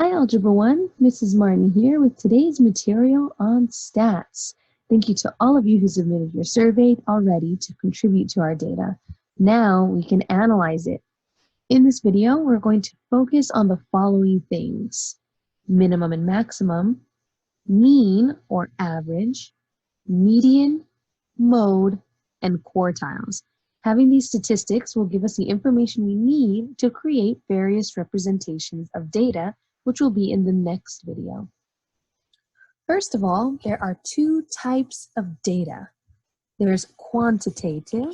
Hi, Algebra 1. Mrs. Martin here with today's material on stats. Thank you to all of you who submitted your survey already to contribute to our data. Now we can analyze it. In this video, we're going to focus on the following things: minimum and maximum, mean or average, median, mode, and quartiles. Having these statistics will give us the information we need to create various representations of data, which will be in the next video. First of all, there are two types of data. There's quantitative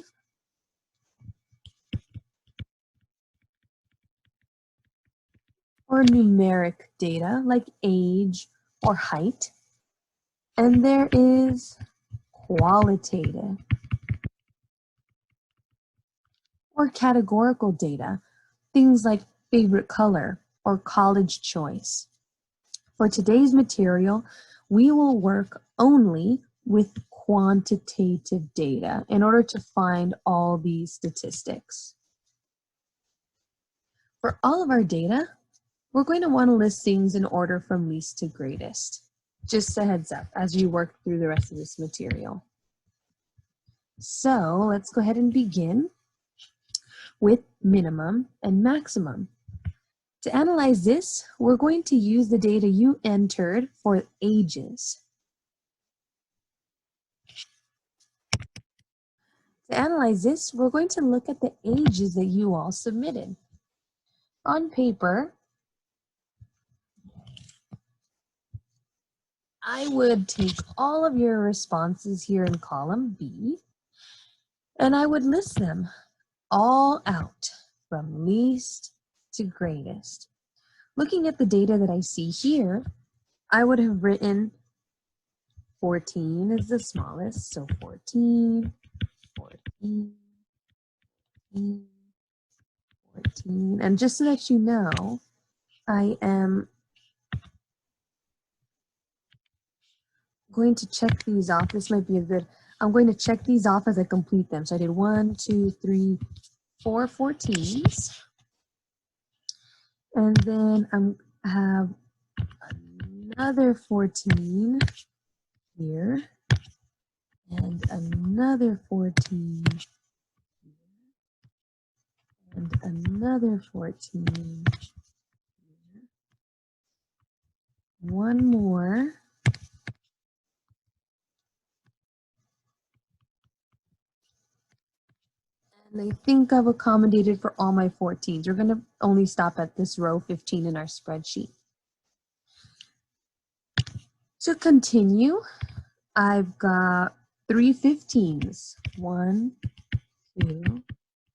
or numeric data like age or height, and there is qualitative or categorical data, things like favorite color or college choice. For today's material, we will work only with quantitative data in order to find all these statistics. For all of our data, we're going to want to list things in order from least to greatest. Just a heads up as you work through the rest of this material. So let's go ahead and begin with minimum and maximum. To analyze this, we're going to use the data you entered for ages. To analyze this, we're going to look at the ages that you all submitted. On paper, I would take all of your responses here in column B, and I would list them all out from least to greatest. Looking at the data that I see here, I would have written 14 is the smallest, so 14, 14, 14. And just so that you know, I am going to check these off. This might be a good, I'm going to check these off as I complete them. So I did 1, 2, 3, 4 14s. And then I have another 14 here. And another 14 here. And another 14 here. One more. And I think I've accommodated for all my 14s. We're going to only stop at this row 15 in our spreadsheet. To continue, I've got 3 15s. 1, 2,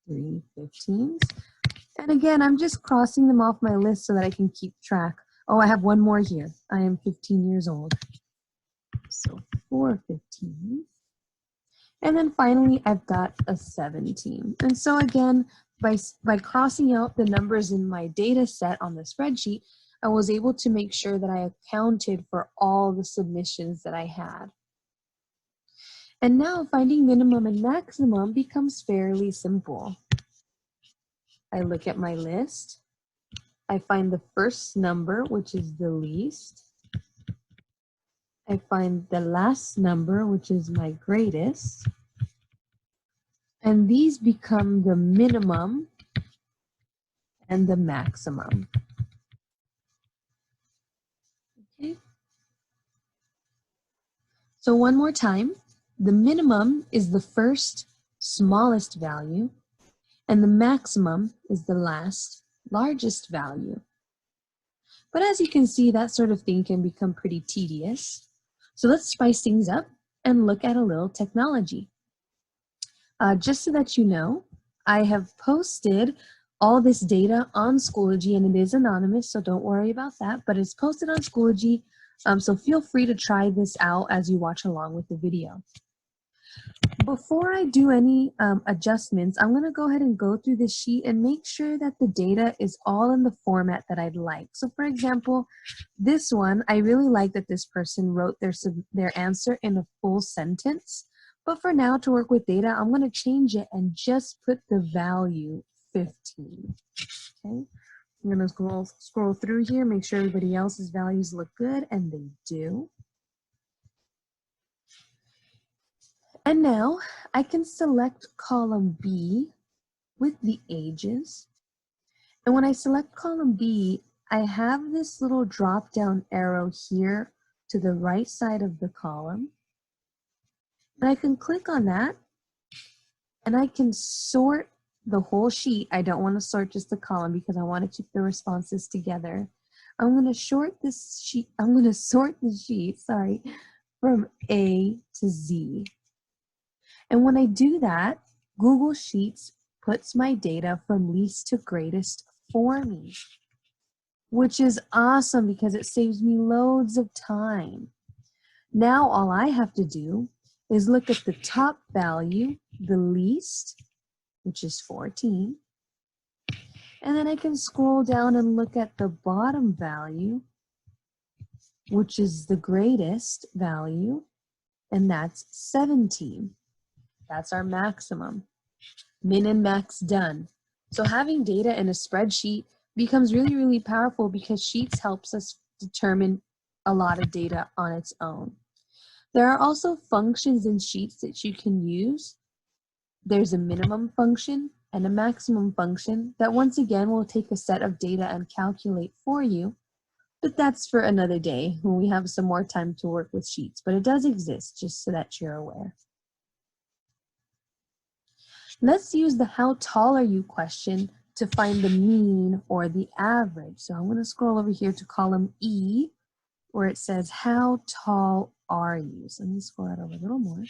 3 15s. And again, I'm just crossing them off my list so that I can keep track. Oh, I have one more here. I am 15 years old. So 4 15s. And then finally, I've got a 17. And so again, by crossing out the numbers in my data set on the spreadsheet, I was able to make sure that I accounted for all the submissions that I had. And now finding minimum and maximum becomes fairly simple. I look at my list. I find the first number, which is the least. I find the last number, which is my greatest. And these become the minimum and the maximum. Okay. So one more time, the minimum is the first smallest value, and the maximum is the last largest value. But as you can see, that sort of thing can become pretty tedious. So let's spice things up and look at a little technology. Just so that you know, I have posted all this data on Schoology, and it is anonymous, so don't worry about that, but it's posted on Schoology, so feel free to try this out as you watch along with the video. Before I do any adjustments, I'm going to go ahead and go through the sheet and make sure that the data is all in the format that I'd like. So for example, this one, I really like that this person wrote their answer in a full sentence. But for now, to work with data, I'm going to change it and just put the value 15. Okay. I'm gonna scroll through here, make sure everybody else's values look good, and they do. And now I can select column B with the ages. And when I select column B, I have this little drop down arrow here to the right side of the column. And I can click on that and I can sort the whole sheet. I don't want to sort just the column because I want to keep the responses together. I'm going to sort this sheet, from A to Z. And when I do that, Google Sheets puts my data from least to greatest for me, which is awesome because it saves me loads of time. Now all I have to do is look at the top value, the least, which is 14, and then I can scroll down and look at the bottom value, which is the greatest value, and that's 17. That's our maximum. Min and max done. So having data in a spreadsheet becomes really, really powerful because Sheets helps us determine a lot of data on its own. There are also functions in Sheets that you can use. There's a minimum function and a maximum function that once again will take a set of data and calculate for you, but that's for another day when we have some more time to work with Sheets, but it does exist just so that you're aware. Let's use the how tall are you question to find the mean or the average. So I'm going to scroll over here to column E where it says how tall are you. So let me scroll that over a little more.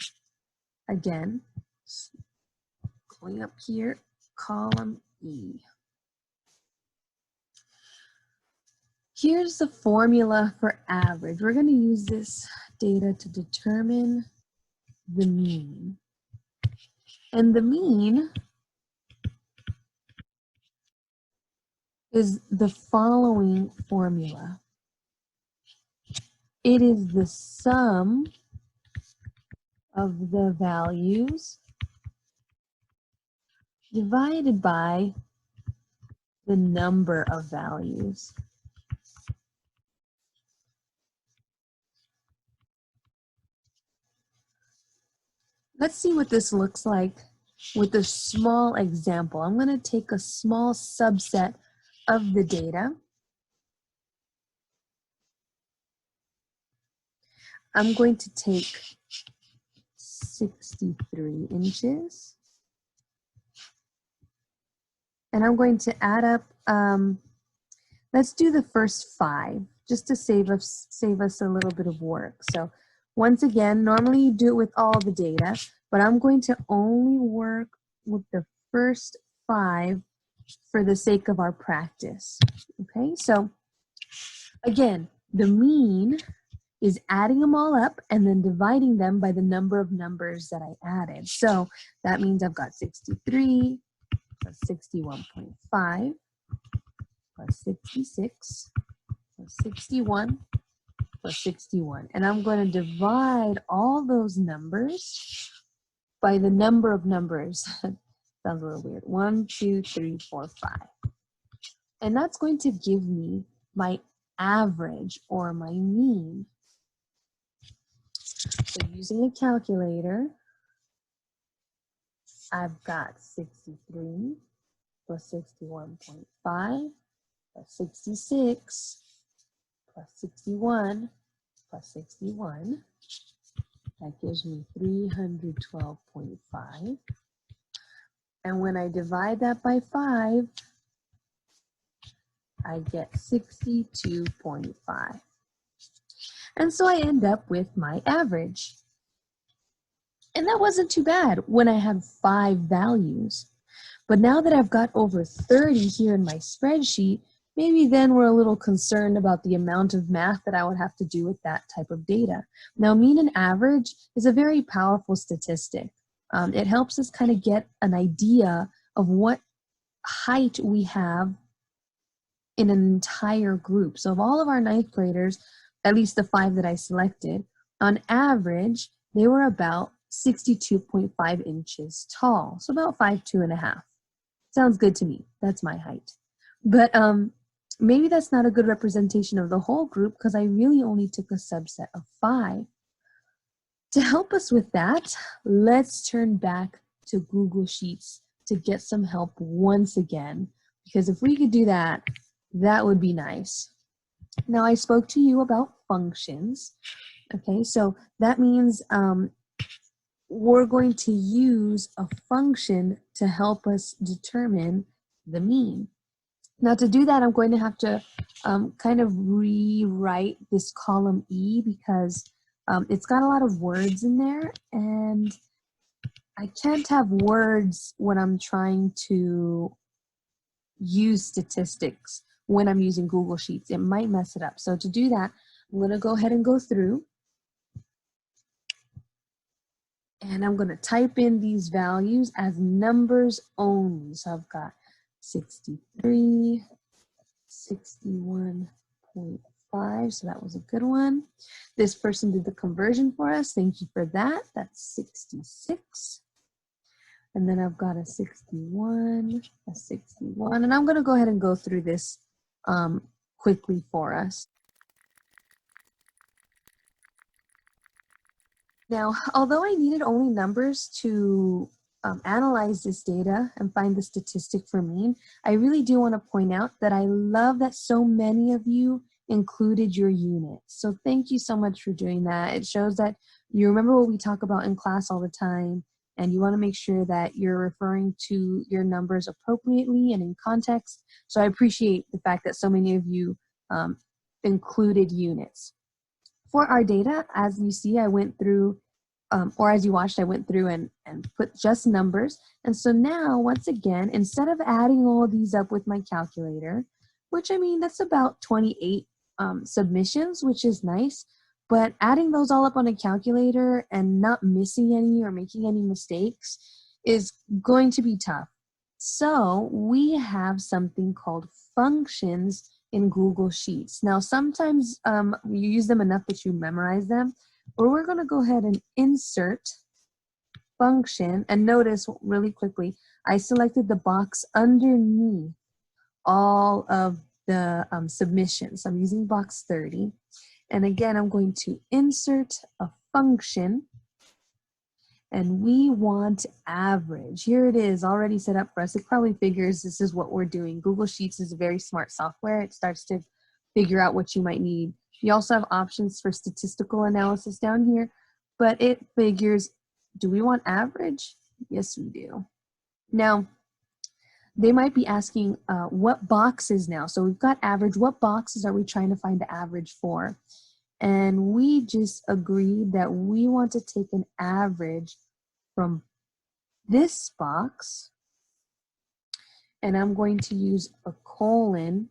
Again, going up here, column E. Here's the formula for average. We're going to use this data to determine the mean. And the mean is the following formula. It is the sum of the values divided by the number of values. Let's see what this looks like with a small example. I'm going to take a small subset of the data. I'm going to take 63 inches. And I'm going to add up, let's do the first 5, just to save us a little bit of work. So once again, normally you do it with all the data, but I'm going to only work with the first 5 for the sake of our practice. Okay, so again, the mean is adding them all up and then dividing them by the number of numbers that I added. So that means I've got 63 plus 61.5 plus 66 plus 61 plus 61. And I'm going to divide all those numbers by the number of numbers. Sounds a little weird. 1, 2, 3, 4, 5. And that's going to give me my average or my mean. So using a calculator, I've got 63 plus 61.5 plus 66 plus 61 plus 61. That gives me 312.5. And when I divide that by 5, I get 62.5. And so I end up with my average. And that wasn't too bad when I had 5 values. But now that I've got over 30 here in my spreadsheet, maybe then we're a little concerned about the amount of math that I would have to do with that type of data. Now, mean and average is a very powerful statistic. It helps us kind of get an idea of what height we have in an entire group. So of all of our 9th graders, at least the 5 that I selected, on average, they were about 62.5 inches tall. So about 5'2½". Sounds good to me. That's my height. But maybe that's not a good representation of the whole group because I really only took a subset of 5. To help us with that, let's turn back to Google Sheets to get some help once again, because if we could do that, that would be nice. Now, I spoke to you about functions. Okay, so that means we're going to use a function to help us determine the mean. Now, to do that, I'm going to have to kind of rewrite this column E because it's got a lot of words in there, and I can't have words when I'm trying to use statistics when I'm using Google Sheets. It might mess it up. So to do that, I'm going to go ahead and go through. And I'm going to type in these values as numbers only. So I've got 63, 61.5. So that was a good one. This person did the conversion for us. Thank you for that. That's 66. And then I've got a 61, a 61. And I'm going to go ahead and go through this quickly for us. Now, although I needed only numbers to analyze this data and find the statistic for mean, I really do want to point out that I love that so many of you included your units. So thank you so much for doing that. It shows that you remember what we talk about in class all the time, and you want to make sure that you're referring to your numbers appropriately and in context. So I appreciate the fact that so many of you included units. For our data, as you see, I went through, or as you watched, I went through and put just numbers. And so now, once again, instead of adding all these up with my calculator, which I mean, that's about 28 submissions, which is nice, but adding those all up on a calculator and not missing any or making any mistakes is going to be tough. So we have something called functions in Google Sheets. Now, sometimes you use them enough that you memorize them, but we're going to go ahead and insert function. And notice really quickly, I selected the box underneath all of the submissions. I'm using box 30. And again, I'm going to insert a function. And we want average. Here it is, already set up for us. It probably figures this is what we're doing. Google Sheets is a very smart software. It starts to figure out what you might need. You also have options for statistical analysis down here, but it figures, do we want average? Yes, we do. Now, they might be asking what boxes now. So we've got average. What boxes are we trying to find the average for? And we just agreed that we want to take an average from this box, and I'm going to use a colon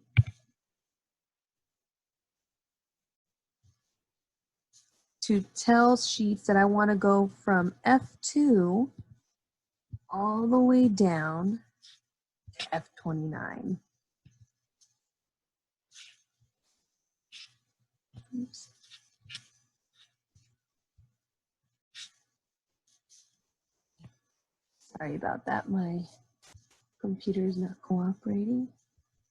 to tell Sheets that I want to go from F2 all the way down to F29. Oops. Sorry about that, my computer is not cooperating.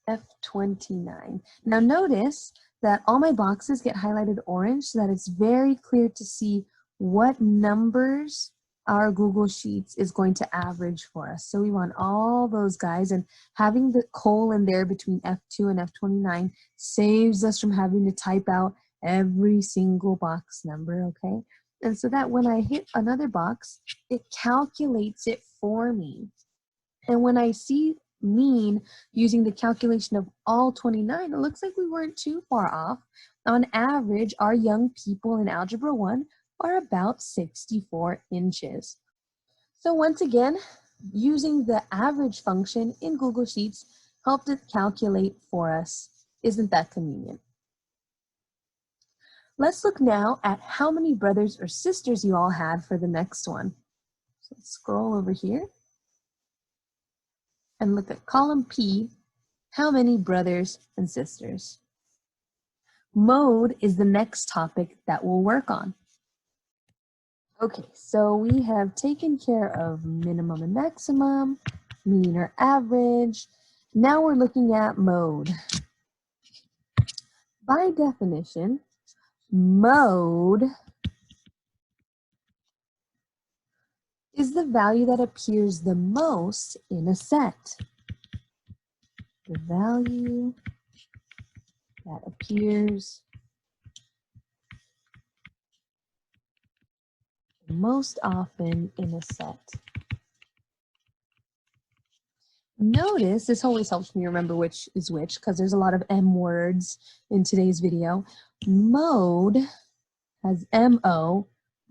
F29. Now notice that all my boxes get highlighted orange so that it's very clear to see what numbers our Google Sheets is going to average for us. So we want all those guys, and having the colon there between F2 and F29 saves us from having to type out every single box number, okay? And so that when I hit another box, it calculates it for me. And when I see mean using the calculation of all 29, it looks like we weren't too far off. On average, our young people in Algebra 1 are about 64 inches. So once again, using the average function in Google Sheets helped it calculate for us. Isn't that convenient? Let's look now at how many brothers or sisters you all had for the next one. So let's scroll over here and look at column P, how many brothers and sisters. Mode is the next topic that we'll work on. Okay, so we have taken care of minimum and maximum, mean or average. Now we're looking at mode. By definition, mode is the value that appears the most in a set. The value that appears most often in a set. Notice, this always helps me remember which is which because there's a lot of M words in today's video. Mode has M-O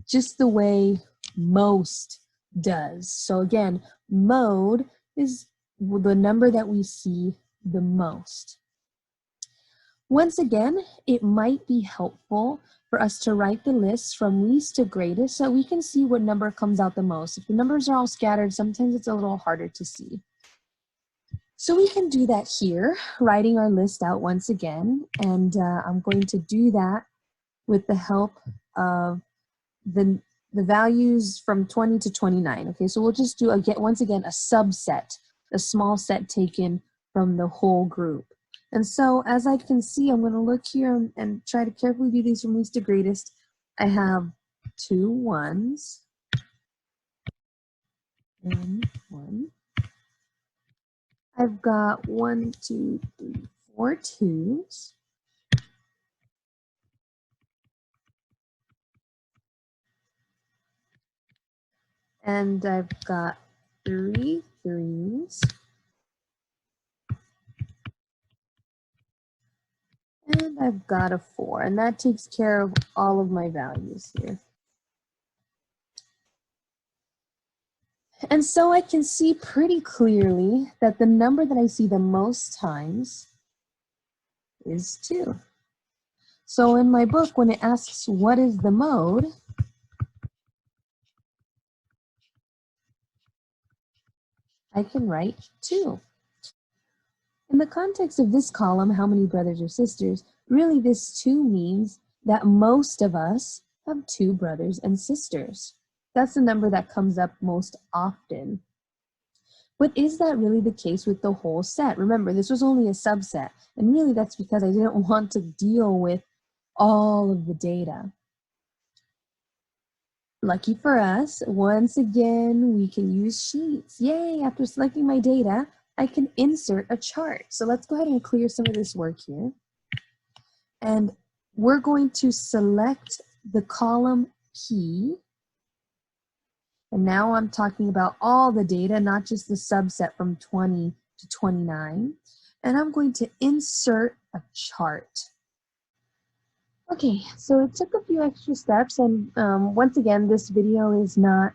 just the way most does. So again, mode is the number that we see the most. Once again, it might be helpful for us to write the list from least to greatest so we can see what number comes out the most. If the numbers are all scattered, sometimes it's a little harder to see. So we can do that here, writing our list out once again, and I'm going to do that with the help of the values from 20 to 29. Okay, so we'll just do once again a subset, a small set taken from the whole group. And so as I can see, I'm going to look here and try to carefully do these from least to greatest. I have 2 1s and 1. I've got 1, 2, 3, 4 2s. And I've got 3 3s. And I've got a 4. And that takes care of all of my values here. And so I can see pretty clearly that the number that I see the most times is 2. So in my book, when it asks what is the mode, I can write 2. In the context of this column, how many brothers or sisters, really this 2 means that most of us have 2 brothers and sisters. That's the number that comes up most often. But is that really the case with the whole set? Remember, this was only a subset, and really that's because I didn't want to deal with all of the data. Lucky for us, once again, we can use sheets. Yay, after selecting my data, I can insert a chart. So let's go ahead and clear some of this work here. And we're going to select the column P. And now I'm talking about all the data, not just the subset from 20 to 29. And I'm going to insert a chart. Okay, so it took a few extra steps, and once again, this video is not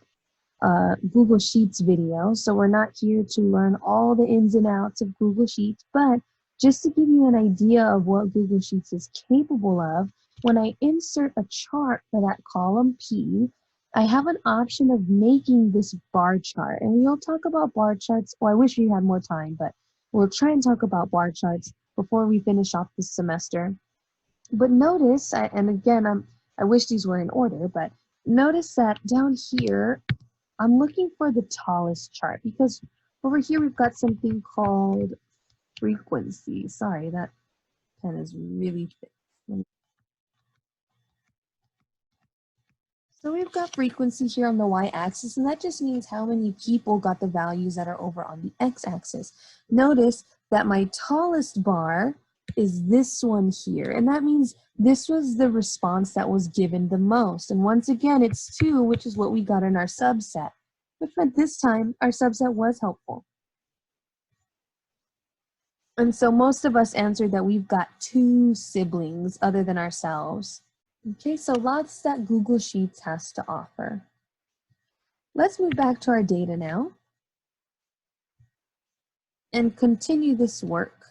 Google Sheets video, so we're not here to learn all the ins and outs of Google Sheets, but just to give you an idea of what Google Sheets is capable of, when I insert a chart for that column P, I have an option of making this bar chart, and we'll talk about bar charts. Well, I wish we had more time, but we'll try and talk about bar charts before we finish off this semester. But notice, and again, I wish these were in order, but notice that down here, I'm looking for the tallest chart because over here we've got something called frequency. Sorry, that pen is really thick. So we've got frequency here on the y-axis, and that just means how many people got the values that are over on the x-axis. Notice that my tallest bar is this one here, and that means this was the response that was given the most. And once again, it's 2, which is what we got in our subset, which meant this time our subset was helpful. And so most of us answered that we've got 2 siblings other than ourselves. Okay, so lots that Google Sheets has to offer. Let's move back to our data now and continue this work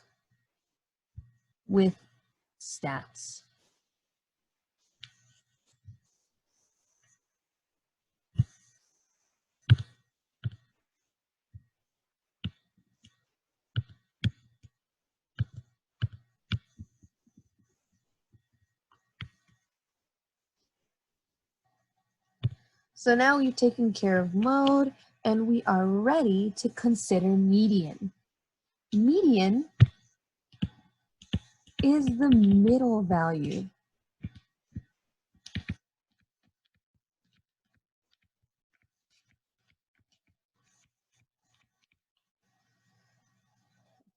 with stats. So now we've taken care of mode and we are ready to consider median. Median is the middle value.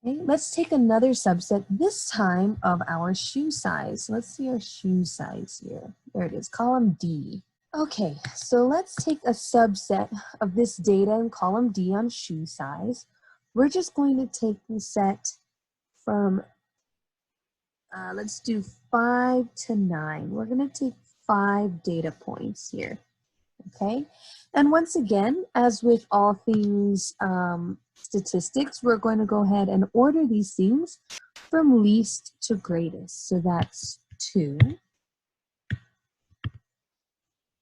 Okay, let's take another subset, this time of our shoe size. Let's see our shoe size here. There it is, column D. Okay, so let's take a subset of this data in column D on shoe size. We're just going to take the set from, let's do 5 to 9. We're going to take 5 data points here. Okay, and once again, as with all things statistics, we're going to go ahead and order these things from least to greatest. So that's 2,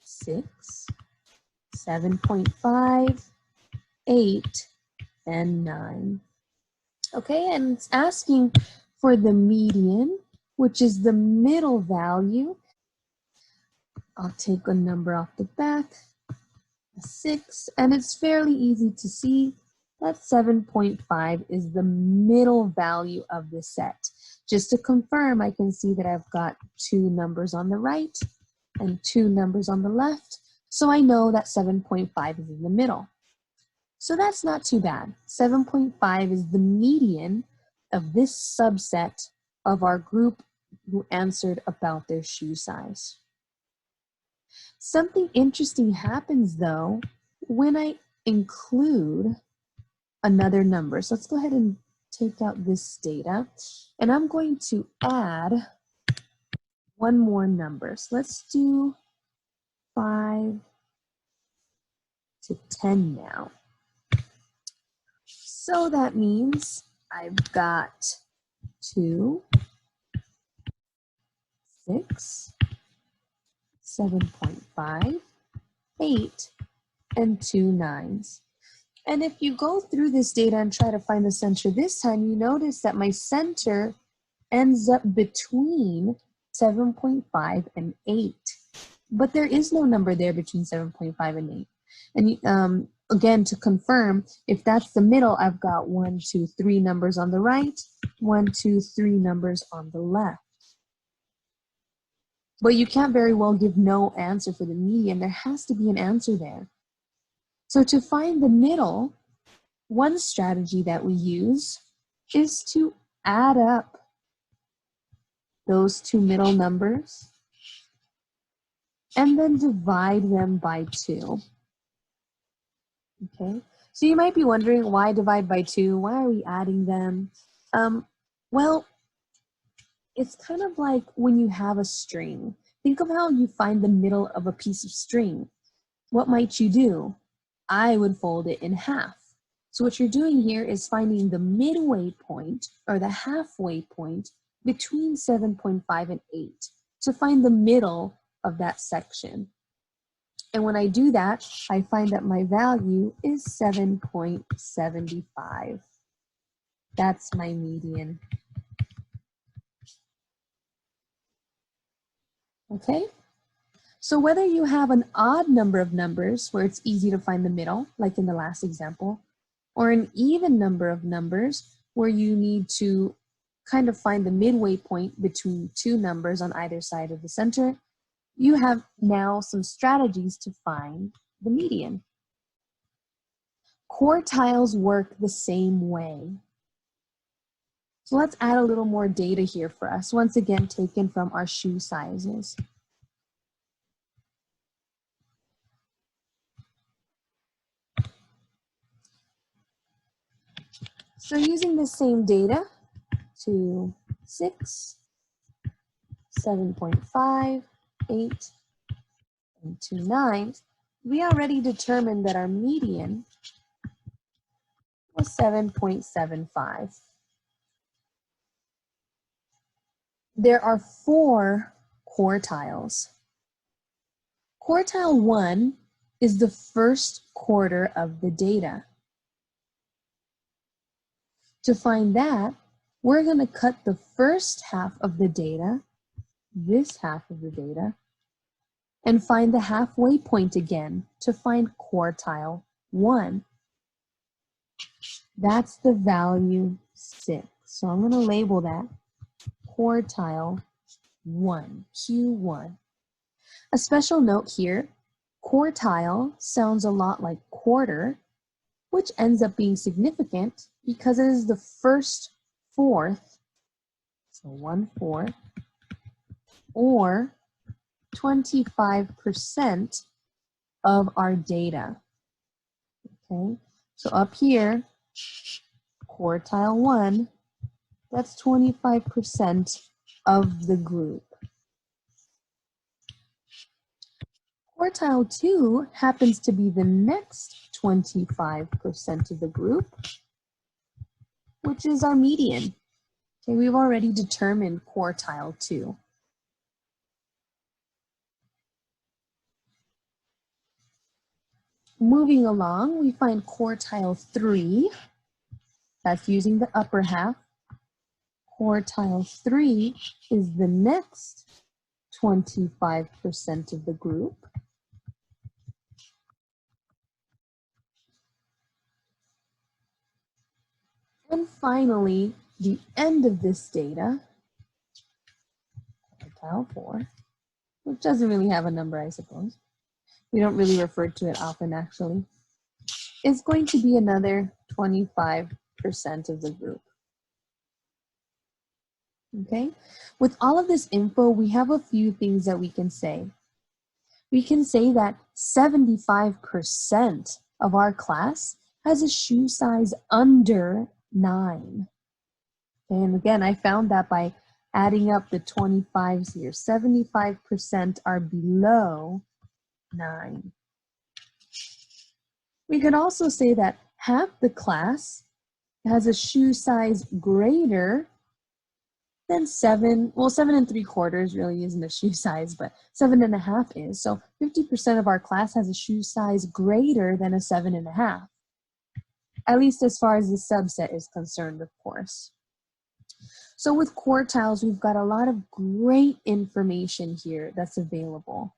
6, 7.5, 8, and 9. Okay, and it's asking for the median, which is the middle value. I'll take a number off the back. 6, and it's fairly easy to see that 7.5 is the middle value of the set. Just to confirm, I can see that I've got 2 numbers on the right and 2 numbers on the left, so I know that 7.5 is in the middle. So that's not too bad. 7.5 is the median of this subset of our group who answered about their shoe size. Something interesting happens though when I include another number. So let's go ahead and take out this data, and I'm going to add one more number. So let's do 5 to 10 now. So that means I've got 2, 6, 7.5, 8, and 2 9s. And if you go through this data and try to find the center this time, you notice that my center ends up between 7.5 and 8. But there is no number there between 7.5 and 8. And again, to confirm, if that's the middle, I've got 1, 2, 3 numbers on the right, 1, 2, 3 numbers on the left. But you can't very well give no answer for the median. There has to be an answer there. So to find the middle, one strategy that we use is to add up those 2 middle numbers and then divide them by 2. Okay, so you might be wondering, why divide by 2? Why are we adding them? Well, it's kind of like when you have a string. Think of how you find the middle of a piece of string. What might you do? I would fold it in half. So what you're doing here is finding the midway point, or the halfway point, between 7.5 and 8 to find the middle of that section. And when I do that, I find that my value is 7.75. That's my median. Okay? So whether you have an odd number of numbers where it's easy to find the middle, like in the last example, or an even number of numbers where you need to kind of find the midway point between 2 numbers on either side of the center, you have now some strategies to find the median. Quartiles work the same way. So let's add a little more data here for us, once again taken from our shoe sizes. So using the same data, 2, 6, 7.5, 8, and 2 9s, we already determined that our median was 7.75. There are 4 quartiles. Quartile 1 is the first quarter of the data. To find that, we're going to cut the first half of the data, this half of the data, and find the halfway point again to find quartile 1. That's the value 6. So I'm going to label that quartile 1, Q1. A special note here, quartile sounds a lot like quarter, which ends up being significant because it is the first fourth, so 1/4, or 25% of our data. Okay, so up here, quartile 1, that's 25% of the group. Quartile 2 happens to be the next 25% of the group, which is our median. Okay, we've already determined quartile 2. Moving along, we find quartile 3. That's using the upper half. Quartile 3 is the next 25% of the group. And finally, the end of this data, quartile 4, which doesn't really have a number, I suppose. We don't really refer to it often, actually. Is going to be another 25% of the group. Okay, with all of this info, we have a few things that we can say. We can say that 75% of our class has a shoe size under 9. And again, I found that by adding up the 25s here. 75% are below 9. We could also say that half the class has a shoe size greater than 7. Well, 7 3/4 really isn't a shoe size, but 7 1/2 is. So 50% of our class has a shoe size greater than a 7 1/2. At least as far as the subset is concerned, of course. So with quartiles, we've got a lot of great information here that's available.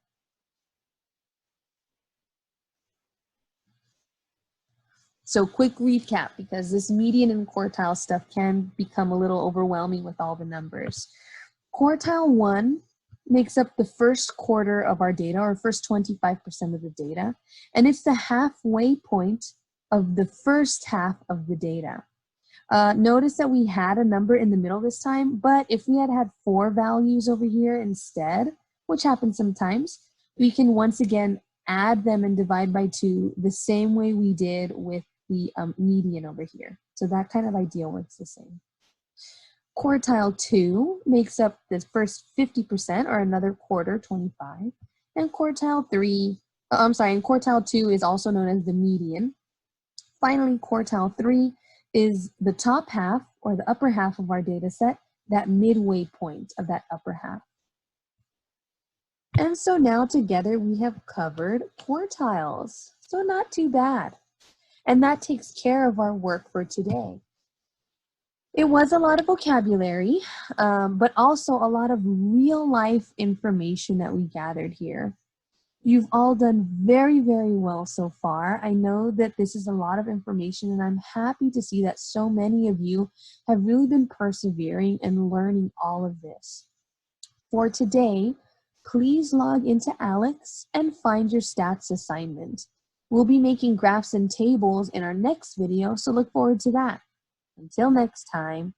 So quick recap, because this median and quartile stuff can become a little overwhelming with all the numbers. Quartile 1 makes up the first quarter of our data, or first 25% of the data, and it's the halfway point of the first half of the data. Notice that we had a number in the middle this time, but if we had had 4 values over here instead, which happens sometimes, we can once again add them and divide by 2 the same way we did with the median over here. So that kind of idea works the same. Quartile 2 makes up the first 50%, or another quarter, 25. And quartile 3, and quartile 2 is also known as the median. Finally, quartile 3 is the top half, or the upper half of our data set, that midway point of that upper half. And so now together we have covered quartiles. So not too bad. And that takes care of our work for today. It was a lot of vocabulary, but also a lot of real life information that we gathered here. You've all done very, very well so far. I know that this is a lot of information, and I'm happy to see that so many of you have really been persevering and learning all of this. For today, please log into ALEKS and find your stats assignment. We'll be making graphs and tables in our next video, so look forward to that. Until next time.